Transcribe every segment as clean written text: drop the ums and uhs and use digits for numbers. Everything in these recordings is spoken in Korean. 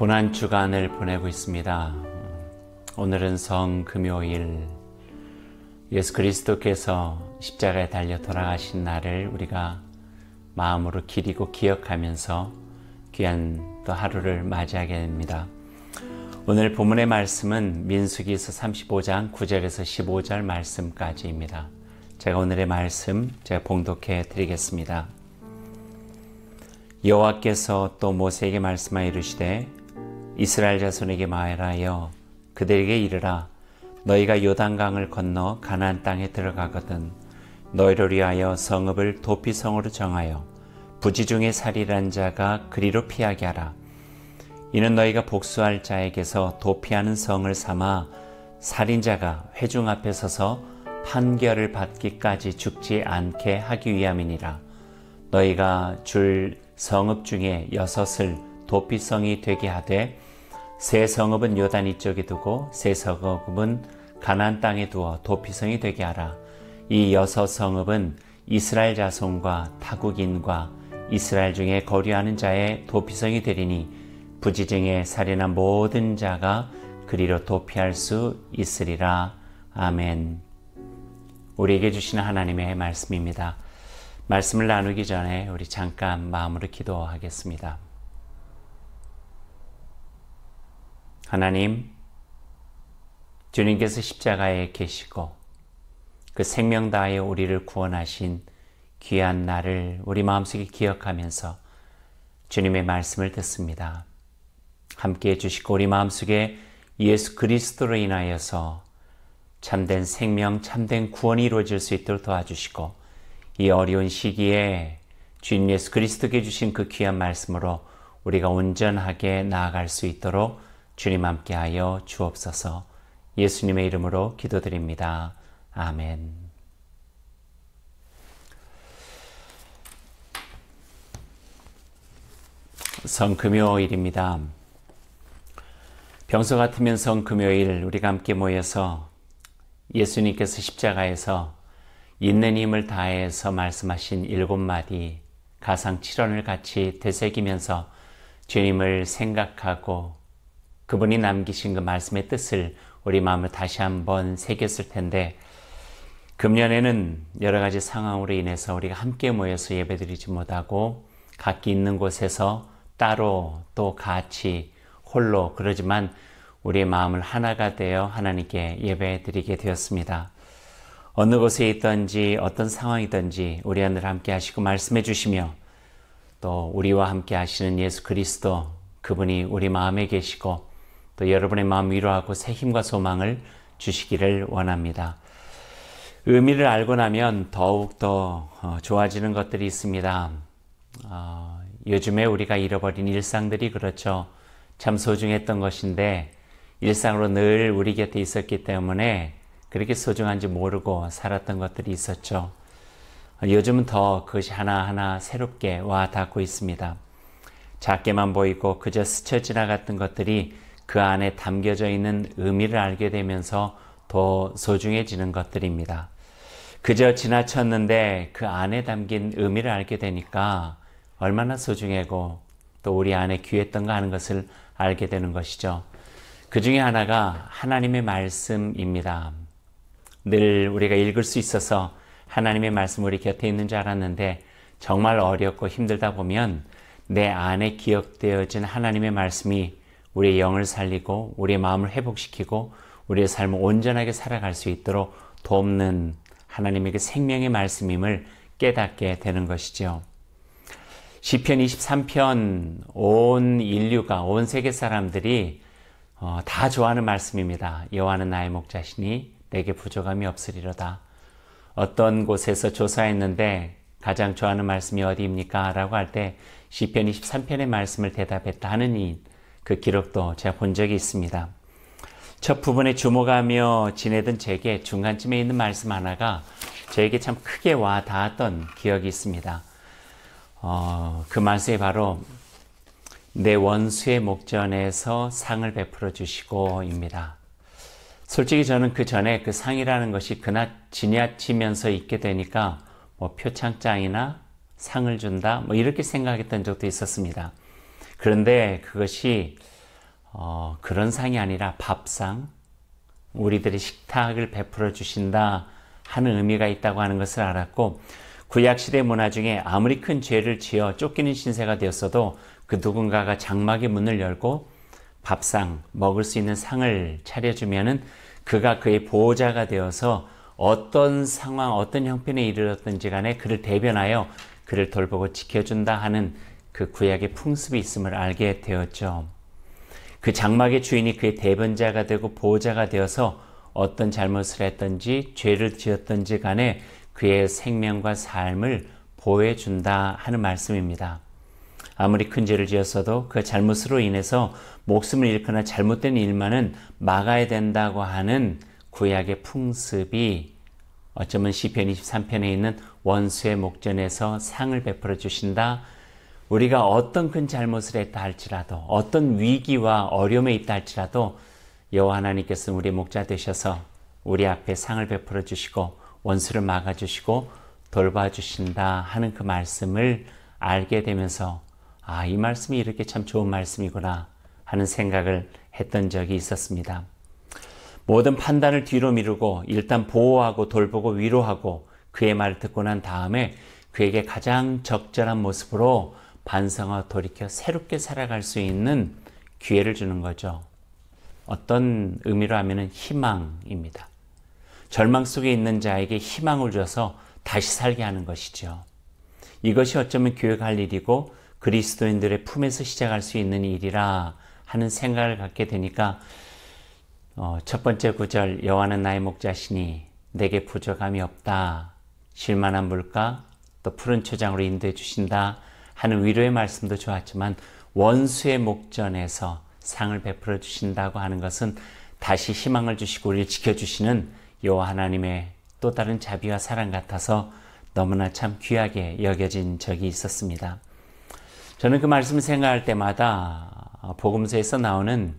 고난 주간을 보내고 있습니다. 오늘은 성금요일, 예수 그리스도께서 십자가에 달려 돌아가신 날을 우리가 마음으로 기리고 기억하면서 귀한 또 하루를 맞이하게 됩니다. 오늘 본문의 말씀은 민수기서 35장 9절에서 15절 말씀까지입니다. 제가 오늘의 말씀 봉독해 드리겠습니다. 여호와께서 또 모세에게 말씀하여 이르시되 이스라엘 자손에게 말하여 그들에게 이르라. 너희가 요단강을 건너 가나안 땅에 들어가거든 너희를 위하여 성읍을 도피성으로 정하여 부지 중에 살인한 자가 그리로 피하게 하라. 이는 너희가 복수할 자에게서 도피하는 성을 삼아 살인자가 회중 앞에 서서 판결을 받기까지 죽지 않게 하기 위함이니라. 너희가 줄 성읍 중에 6을 도피성이 되게 하되 세 성읍은 요단 이쪽에 두고 세 성읍은 가나안 땅에 두어 도피성이 되게 하라. 이 6성읍은 이스라엘 자손과 타국인과 이스라엘 중에 거류하는 자의 도피성이 되리니 부지 중에 살인한 모든 자가 그리로 도피할 수 있으리라. 아멘. 우리에게 주시는 하나님의 말씀입니다. 말씀을 나누기 전에 우리 잠깐 마음으로 기도하겠습니다. 하나님, 주님께서 십자가에 계시고 그 생명 다하여 우리를 구원하신 귀한 날을 우리 마음속에 기억하면서 주님의 말씀을 듣습니다. 함께해 주시고 우리 마음속에 예수 그리스도로 인하여서 참된 생명, 참된 구원이 이루어질 수 있도록 도와주시고 이 어려운 시기에 주님 예수 그리스도께 주신 그 귀한 말씀으로 우리가 온전하게 나아갈 수 있도록 주님 함께하여 주옵소서. 예수님의 이름으로 기도드립니다. 아멘. 성금요일입니다. 평소 같으면 성금요일 우리가 함께 모여서 예수님께서 십자가에서 있는 힘을 다해서 말씀하신 7마디 가상 7언을 같이 되새기면서 주님을 생각하고 그분이 남기신 그 말씀의 뜻을 우리 마음을 다시 한번 새겼을 텐데, 금년에는 여러 가지 상황으로 인해서 우리가 함께 모여서 예배드리지 못하고 각기 있는 곳에서 따로 또 같이 홀로 그러지만 우리의 마음을 하나가 되어 하나님께 예배드리게 되었습니다. 어느 곳에 있든지 어떤 상황이든지 우리 하늘 함께 하시고 말씀해 주시며 또 우리와 함께 하시는 예수 그리스도, 그분이 우리 마음에 계시고 또 여러분의 마음 위로하고 새 힘과 소망을 주시기를 원합니다. 의미를 알고 나면 더욱더 좋아지는 것들이 있습니다. 요즘에 우리가 잃어버린 일상들이 그렇죠. 참 소중했던 것인데 일상으로 늘 우리 곁에 있었기 때문에 그렇게 소중한지 모르고 살았던 것들이 있었죠. 요즘은 더 그것이 하나하나 새롭게 와 닿고 있습니다. 작게만 보이고 그저 스쳐 지나갔던 것들이 그 안에 담겨져 있는 의미를 알게 되면서 더 소중해지는 것들입니다. 그저 지나쳤는데 그 안에 담긴 의미를 알게 되니까 얼마나 소중하고 또 우리 안에 귀했던가 하는 것을 알게 되는 것이죠. 그 중에 하나가 하나님의 말씀입니다. 늘 우리가 읽을 수 있어서 하나님의 말씀 우리 곁에 있는 줄 알았는데 정말 어렵고 힘들다 보면 내 안에 기억되어진 하나님의 말씀이 우리의 영을 살리고 우리의 마음을 회복시키고 우리의 삶을 온전하게 살아갈 수 있도록 돕는 하나님의 그 생명의 말씀임을 깨닫게 되는 것이죠. 시편 23편 온 인류가, 온 세계 사람들이 다 좋아하는 말씀입니다. 여호와는 나의 목자시니 내게 부족함이 없으리로다. 어떤 곳에서 조사했는데 가장 좋아하는 말씀이 어디입니까? 라고 할 때 시편 23편의 말씀을 대답했다 하는 그 기록도 제가 본 적이 있습니다. 첫 부분에 주목하며 지내던 제게 중간쯤에 있는 말씀 하나가 저에게 참 크게 와 닿았던 기억이 있습니다. 그 말씀이 바로 내 원수의 목전에서 상을 베풀어 주시고입니다. 솔직히 저는 그 전에 그 상이라는 것이 그나 지나치면서 있게 되니까 표창장이나 상을 준다 이렇게 생각했던 적도 있었습니다. 그런데 그것이 그런 상이 아니라 밥상, 우리들의 식탁을 베풀어 주신다 하는 의미가 있다고 하는 것을 알았고, 구약시대 문화 중에 아무리 큰 죄를 지어 쫓기는 신세가 되었어도 그 누군가가 장막의 문을 열고 밥상, 먹을 수 있는 상을 차려주면은 그가 그의 보호자가 되어서 어떤 상황, 어떤 형편에 이르렀든지 간에 그를 대변하여 그를 돌보고 지켜준다 하는 그 구약의 풍습이 있음을 알게 되었죠. 그 장막의 주인이 그의 대변자가 되고 보호자가 되어서 어떤 잘못을 했든지 죄를 지었든지 간에 그의 생명과 삶을 보호해준다 하는 말씀입니다. 아무리 큰 죄를 지었어도 그 잘못으로 인해서 목숨을 잃거나 잘못된 일만은 막아야 된다고 하는 구약의 풍습이 어쩌면 시편 23편에 있는 원수의 목전에서 상을 베풀어 주신다. 우리가 어떤 큰 잘못을 했다 할지라도, 어떤 위기와 어려움에 있다 할지라도 여호와 하나님께서 우리 목자 되셔서 우리 앞에 상을 베풀어 주시고 원수를 막아주시고 돌봐주신다 하는 그 말씀을 알게 되면서 이 말씀이 이렇게 참 좋은 말씀이구나 하는 생각을 했던 적이 있었습니다. 모든 판단을 뒤로 미루고 일단 보호하고 돌보고 위로하고 그의 말을 듣고 난 다음에 그에게 가장 적절한 모습으로 반성하고 돌이켜 새롭게 살아갈 수 있는 기회를 주는 거죠. 어떤 의미로 하면은 희망입니다. 절망 속에 있는 자에게 희망을 줘서 다시 살게 하는 것이죠. 이것이 어쩌면 교회가 할 일이고 그리스도인들의 품에서 시작할 수 있는 일이라 하는 생각을 갖게 되니까 첫 번째 구절, 여호와는 나의 목자시니 내게 부족함이 없다. 쉴만한 물가 또 푸른 초장으로 인도해 주신다 하는 위로의 말씀도 좋았지만 원수의 목전에서 상을 베풀어 주신다고 하는 것은 다시 희망을 주시고 우리를 지켜주시는 여호와 하나님의 또 다른 자비와 사랑 같아서 너무나 참 귀하게 여겨진 적이 있었습니다. 저는 그 말씀을 생각할 때마다 복음서에서 나오는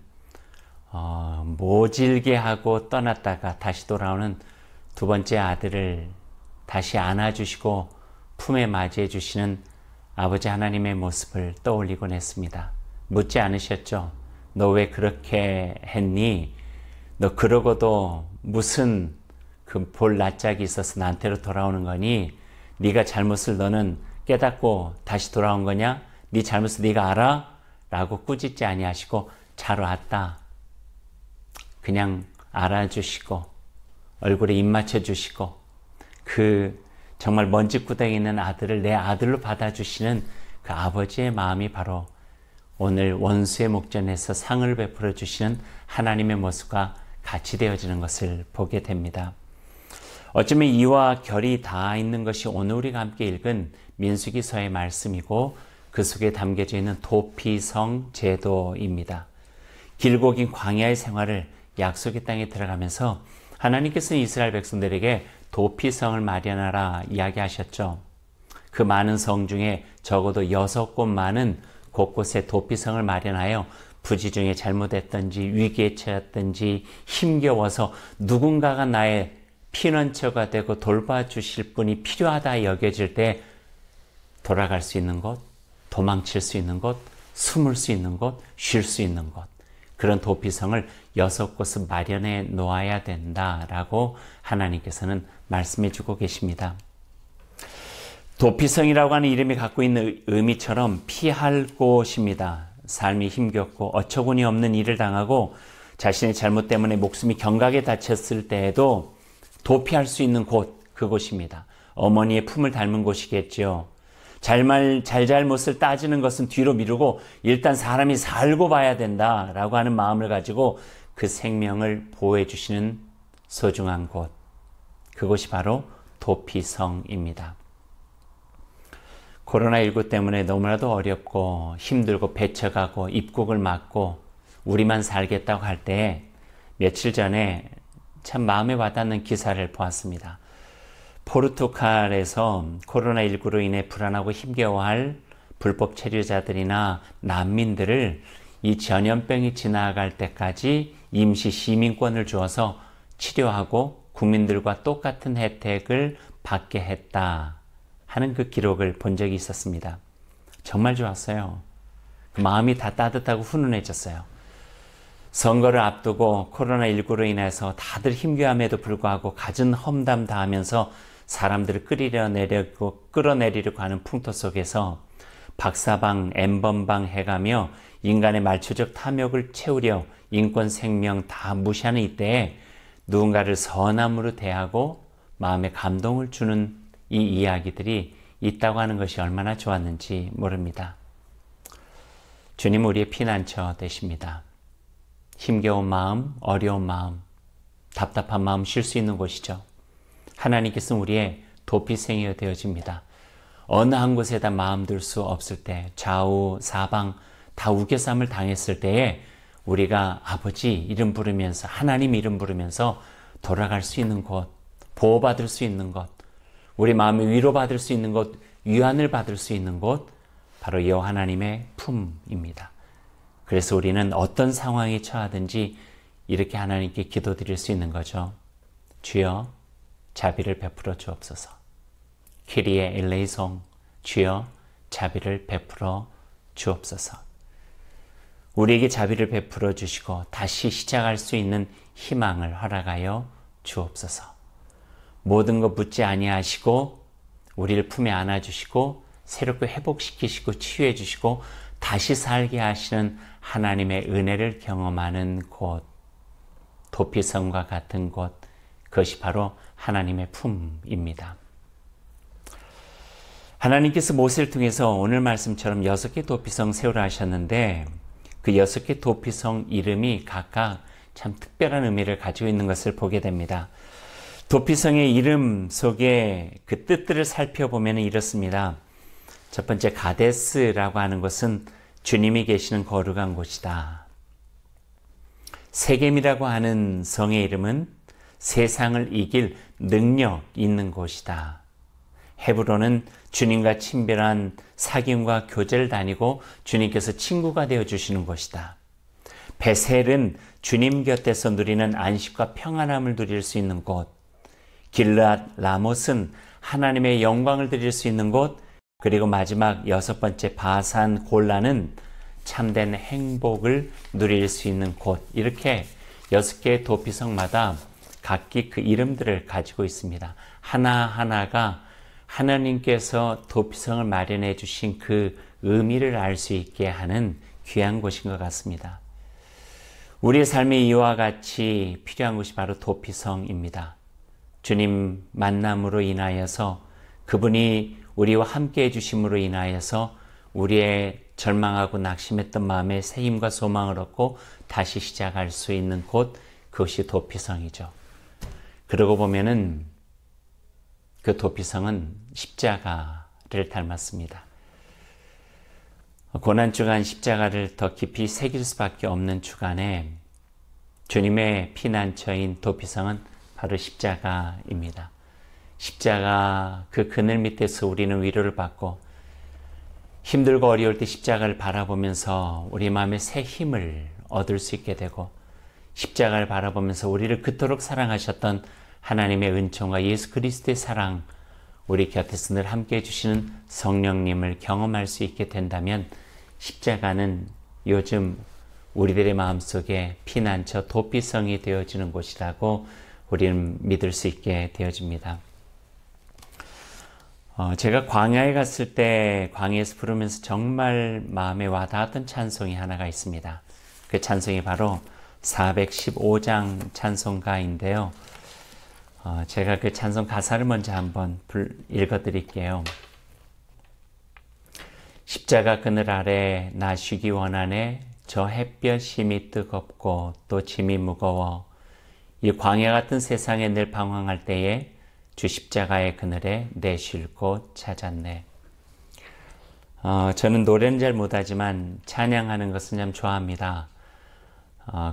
모질게 하고 떠났다가 다시 돌아오는 두 번째 아들을 다시 안아주시고 품에 맞이해 주시는 아버지 하나님의 모습을 떠올리곤 했습니다. 묻지 않으셨죠? 너 왜 그렇게 했니? 너 그러고도 무슨 그 볼 낯짝이 있어서 나한테로 돌아오는 거니? 네가 잘못을 너는 깨닫고 다시 돌아온 거냐? 네 잘못을 네가 알아? 라고 꾸짖지 아니하시고 잘 왔다. 그냥 알아주시고 얼굴에 입 맞춰주시고 그 정말 먼지구덩이에 있는 아들을 내 아들로 받아주시는 그 아버지의 마음이 바로 오늘 원수의 목전에서 상을 베풀어 주시는 하나님의 모습과 같이 되어지는 것을 보게 됩니다. 어쩌면 이와 결이 다 있는 것이 오늘 우리가 함께 읽은 민수기서의 말씀이고 그 속에 담겨져 있는 도피성 제도입니다. 길고 긴 광야의 생활을 약속의 땅에 들어가면서 하나님께서는 이스라엘 백성들에게 도피성을 마련하라 이야기하셨죠. 그 많은 성 중에 적어도 6곳만은 곳곳에 도피성을 마련하여 부지 중에 잘못했든지 위기에 처했든지 힘겨워서 누군가가 나의 피난처가 되고 돌봐주실 분이 필요하다 여겨질 때 돌아갈 수 있는 곳, 도망칠 수 있는 곳, 숨을 수 있는 곳, 쉴 수 있는 곳, 그런 도피성을 6곳을 마련해 놓아야 된다라고 하나님께서는 말씀해 주고 계십니다. 도피성이라고 하는 이름이 갖고 있는 의미처럼 피할 곳입니다. 삶이 힘겹고 어처구니 없는 일을 당하고 자신의 잘못 때문에 목숨이 경각에 다쳤을 때에도 도피할 수 있는 곳, 그곳입니다. 어머니의 품을 닮은 곳이겠죠. 잘잘못을 따지는 것은 뒤로 미루고 일단 사람이 살고 봐야 된다라고 하는 마음을 가지고 그 생명을 보호해 주시는 소중한 곳, 그곳이 바로 도피성입니다. 코로나19 때문에 너무나도 어렵고 힘들고 배쳐가고 입국을 막고 우리만 살겠다고 할 때 며칠 전에 참 마음에 와닿는 기사를 보았습니다. 포르투갈에서 코로나19로 인해 불안하고 힘겨워할 불법 체류자들이나 난민들을 이 전염병이 지나갈 때까지 임시 시민권을 주어서 치료하고 국민들과 똑같은 혜택을 받게 했다 하는 그 기록을 본 적이 있었습니다. 정말 좋았어요. 그 마음이 다 따뜻하고 훈훈해졌어요. 선거를 앞두고 코로나19로 인해서 다들 힘겨움에도 불구하고 갖은 험담 다하면서 사람들을 끌어내리려고 하는 풍토 속에서 박사방, N번방 해가며 인간의 말초적 탐욕을 채우려 인권, 생명 다 무시하는 이때에 누군가를 선함으로 대하고 마음에 감동을 주는 이 이야기들이 있다고 하는 것이 얼마나 좋았는지 모릅니다. 주님 우리의 피난처 되십니다. 힘겨운 마음, 어려운 마음, 답답한 마음 쉴 수 있는 곳이죠. 하나님께서는 우리의 도피생이 되어집니다. 어느 한 곳에다 마음 둘 수 없을 때, 좌우 사방 다 우겨쌈을 당했을 때에 우리가 아버지 이름 부르면서, 하나님 이름 부르면서 돌아갈 수 있는 곳, 보호받을 수 있는 곳, 우리 마음이 위로받을 수 있는 곳, 위안을 받을 수 있는 곳, 바로 여호와 하나님의 품입니다. 그래서 우리는 어떤 상황에 처하든지 이렇게 하나님께 기도드릴 수 있는 거죠. 주여 자비를 베풀어 주옵소서. 키리에 엘레이송, 주여 자비를 베풀어 주옵소서. 우리에게 자비를 베풀어 주시고 다시 시작할 수 있는 희망을 허락하여 주옵소서. 모든 것 묻지 아니하시고 우리를 품에 안아주시고 새롭게 회복시키시고 치유해 주시고 다시 살게 하시는 하나님의 은혜를 경험하는 곳, 도피성과 같은 곳, 그것이 바로 하나님의 품입니다. 하나님께서 모세를 통해서 오늘 말씀처럼 6개 도피성 세우라 하셨는데 그 6개 도피성 이름이 각각 참 특별한 의미를 가지고 있는 것을 보게 됩니다. 도피성의 이름 속에 그 뜻들을 살펴보면 이렇습니다. 첫 번째, 가데스라고 하는 것은 주님이 계시는 거룩한 곳이다. 세겜이라고 하는 성의 이름은 세상을 이길 능력 있는 곳이다. 헤브론은 주님과 친밀한 사귐과 교제를 다니고 주님께서 친구가 되어주시는 곳이다. 베셀은 주님 곁에서 누리는 안식과 평안함을 누릴 수 있는 곳. 길르앗 라못은 하나님의 영광을 드릴 수 있는 곳. 그리고 마지막 6번째 바산 골라는 참된 행복을 누릴 수 있는 곳. 이렇게 6개의 도피성마다 각기 그 이름들을 가지고 있습니다. 하나하나가 하나님께서 도피성을 마련해 주신 그 의미를 알 수 있게 하는 귀한 곳인 것 같습니다. 우리의 삶에 이와 같이 필요한 곳이 바로 도피성입니다. 주님 만남으로 인하여서 그분이 우리와 함께 해주심으로 인하여서 우리의 절망하고 낙심했던 마음에 새 힘과 소망을 얻고 다시 시작할 수 있는 곳, 그것이 도피성이죠. 그러고 보면은 그 도피성은 십자가를 닮았습니다. 고난주간 십자가를 더 깊이 새길 수밖에 없는 주간에 주님의 피난처인 도피성은 바로 십자가입니다. 십자가 그 그늘 밑에서 우리는 위로를 받고 힘들고 어려울 때 십자가를 바라보면서 우리 마음에 새 힘을 얻을 수 있게 되고 십자가를 바라보면서 우리를 그토록 사랑하셨던 하나님의 은총과 예수 그리스도의 사랑, 우리 곁에서 늘 함께 해주시는 성령님을 경험할 수 있게 된다면 십자가는 요즘 우리들의 마음속에 피난처 도피성이 되어지는 곳이라고 우리는 믿을 수 있게 되어집니다. 제가 광야에 갔을 때 광야에서 부르면서 정말 마음에 와닿았던 찬송이 하나가 있습니다. 그 찬송이 바로 415장 찬송가인데요. 제가 그 찬송 가사를 먼저 한번 읽어드릴게요. 십자가 그늘 아래 나 쉬기 원하네. 저 햇볕 힘이 뜨겁고 또 짐이 무거워. 이 광야 같은 세상에 늘 방황할 때에 주 십자가의 그늘에 내 쉴 곳 찾았네. 저는 노래는 잘 못하지만 찬양하는 것은 참 좋아합니다.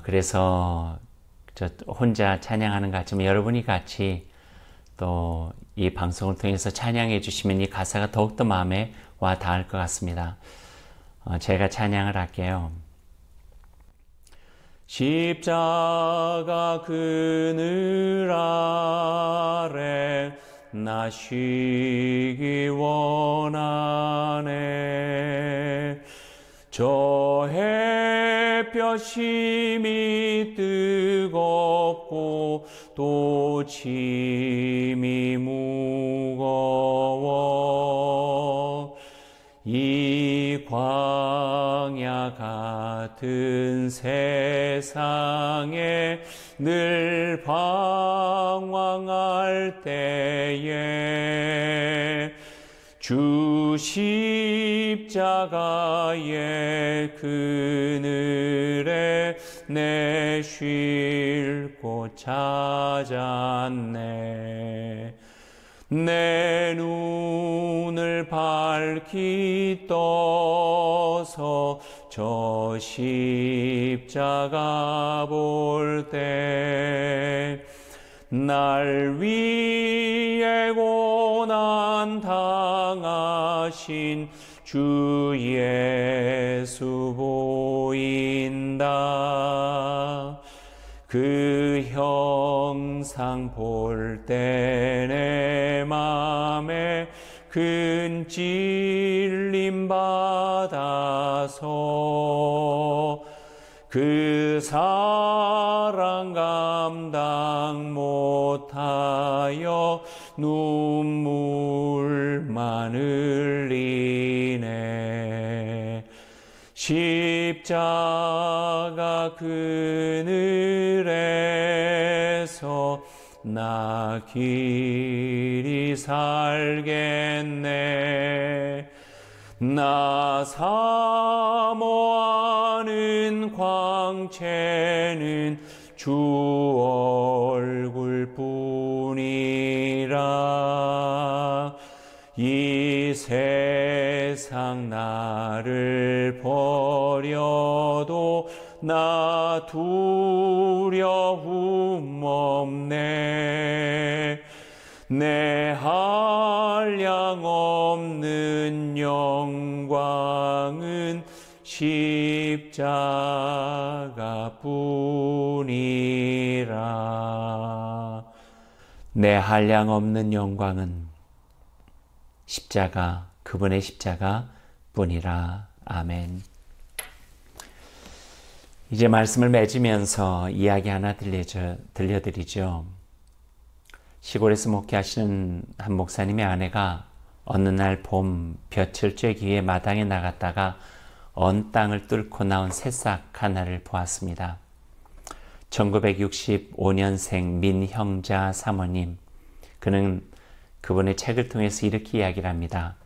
그래서 저 혼자 찬양하는 것 같지만 여러분이 같이 또 이 방송을 통해서 찬양해 주시면 이 가사가 더욱더 마음에 와 닿을 것 같습니다. 제가 찬양을 할게요. 십자가 그늘 아래 나 쉬기 원하네. 저 햇볕 심히 뜨겁고 또 짐이 무거워 이 광야 같은 세상에 늘 방황할 때에 주 십자가의 그늘에 내 쉴 곳 찾았네. 내 눈을 밝히 떠서 저 십자가 볼 때 날 위해 고난 당하신 주 예수 보인다. 그 형상 볼 때 내 맘에 큰 찔림 받아서 그 사랑 감당 못하여 눈물만 흘리네. 십자가 그늘에서 나 길이 살겠네. 나 사모하는 광채는 주 얼굴뿐이라. 이 세상 나를 버려도 나 두려움 없네. 내 한량 없는 영광은 십자가뿐이라. 내 한량 없는 영광은 십자가, 그분의 십자가뿐이라. 아멘. 이제 말씀을 맺으면서 이야기 하나 들려드리죠. 시골에서 목회하시는 한 목사님의 아내가 어느 날 봄 볕을 쬐기 위해 마당에 나갔다가 언 땅을 뚫고 나온 새싹 하나를 보았습니다. 1965년생 민형자 사모님, 그분의 책을 통해서 이렇게 이야기를 합니다.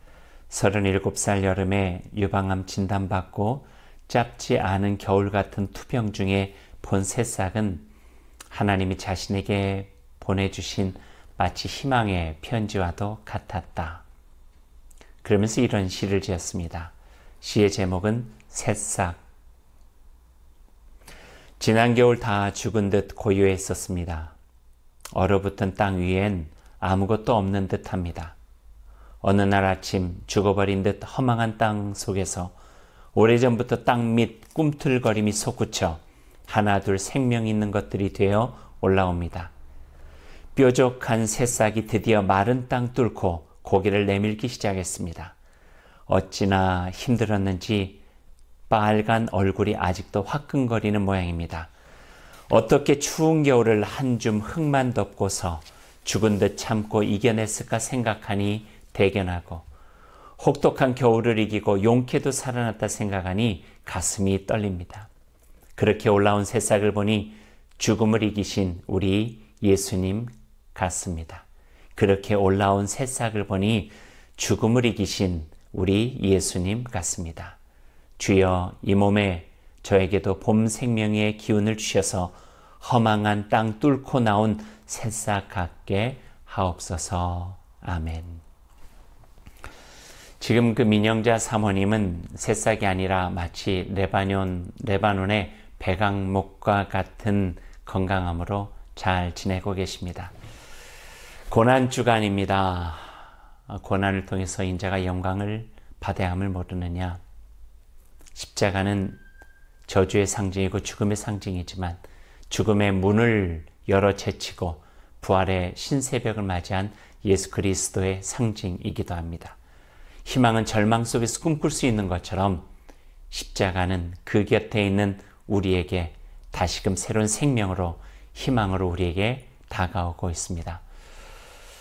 37살 여름에 유방암 진단받고 짧지 않은 겨울 같은 투병 중에 본 새싹은 하나님이 자신에게 보내주신 마치 희망의 편지와도 같았다. 그러면서 이런 시를 지었습니다. 시의 제목은 새싹. 지난 겨울 다 죽은 듯 고요했었습니다. 얼어붙은 땅 위엔 아무것도 없는 듯합니다. 어느 날 아침 죽어버린 듯 허망한 땅 속에서 오래전부터 땅 밑 꿈틀거림이 솟구쳐 하나 둘 생명 있는 것들이 되어 올라옵니다. 뾰족한 새싹이 드디어 마른 땅 뚫고 고개를 내밀기 시작했습니다. 어찌나 힘들었는지 빨간 얼굴이 아직도 화끈거리는 모양입니다. 어떻게 추운 겨울을 한 줌 흙만 덮고서 죽은 듯 참고 이겨냈을까 생각하니 대견하고, 혹독한 겨울을 이기고 용케도 살아났다 생각하니 가슴이 떨립니다. 그렇게 올라온 새싹을 보니 죽음을 이기신 우리 예수님 같습니다. 그렇게 올라온 새싹을 보니 죽음을 이기신 우리 예수님 같습니다. 주여, 이 몸에 저에게도 봄 생명의 기운을 주셔서 허망한 땅 뚫고 나온 새싹 같게 하옵소서. 아멘. 지금 그 민영자 사모님은 새싹이 아니라 마치 레바논의 백악목과 같은 건강함으로 잘 지내고 계십니다. 고난주간입니다. 고난을 통해서 인자가 영광을 받아야 함을 모르느냐. 십자가는 저주의 상징이고 죽음의 상징이지만 죽음의 문을 열어 제치고 부활의 신새벽을 맞이한 예수 그리스도의 상징이기도 합니다. 희망은 절망 속에서 꿈꿀 수 있는 것처럼 십자가는 그 곁에 있는 우리에게 다시금 새로운 생명으로 희망으로 우리에게 다가오고 있습니다.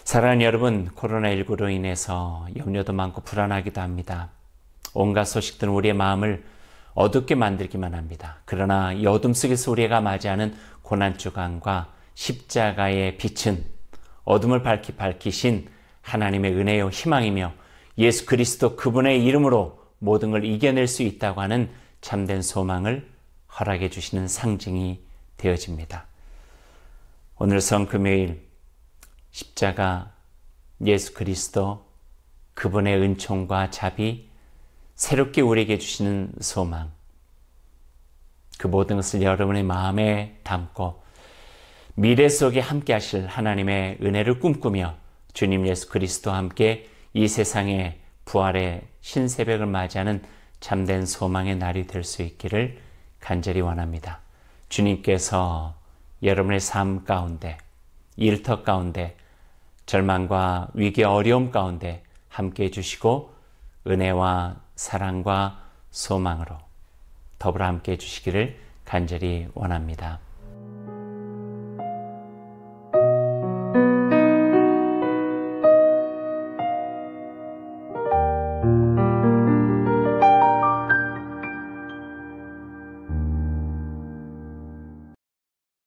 사랑하는 여러분, 코로나19로 인해서 염려도 많고 불안하기도 합니다. 온갖 소식들은 우리의 마음을 어둡게 만들기만 합니다. 그러나 이 어둠 속에서 우리가 맞이하는 고난주간과 십자가의 빛은 어둠을 밝히신 하나님의 은혜요 희망이며 예수 그리스도 그분의 이름으로 모든 걸 이겨낼 수 있다고 하는 참된 소망을 허락해 주시는 상징이 되어집니다. 오늘 성금요일 십자가 예수 그리스도 그분의 은총과 자비 새롭게 우리에게 주시는 소망, 그 모든 것을 여러분의 마음에 담고 미래 속에 함께 하실 하나님의 은혜를 꿈꾸며 주님 예수 그리스도와 함께 이 세상의 부활의 신새벽을 맞이하는 참된 소망의 날이 될 수 있기를 간절히 원합니다. 주님께서 여러분의 삶 가운데, 일터 가운데, 절망과 위기 어려움 가운데 함께 해주시고 은혜와 사랑과 소망으로 더불어 함께 해주시기를 간절히 원합니다.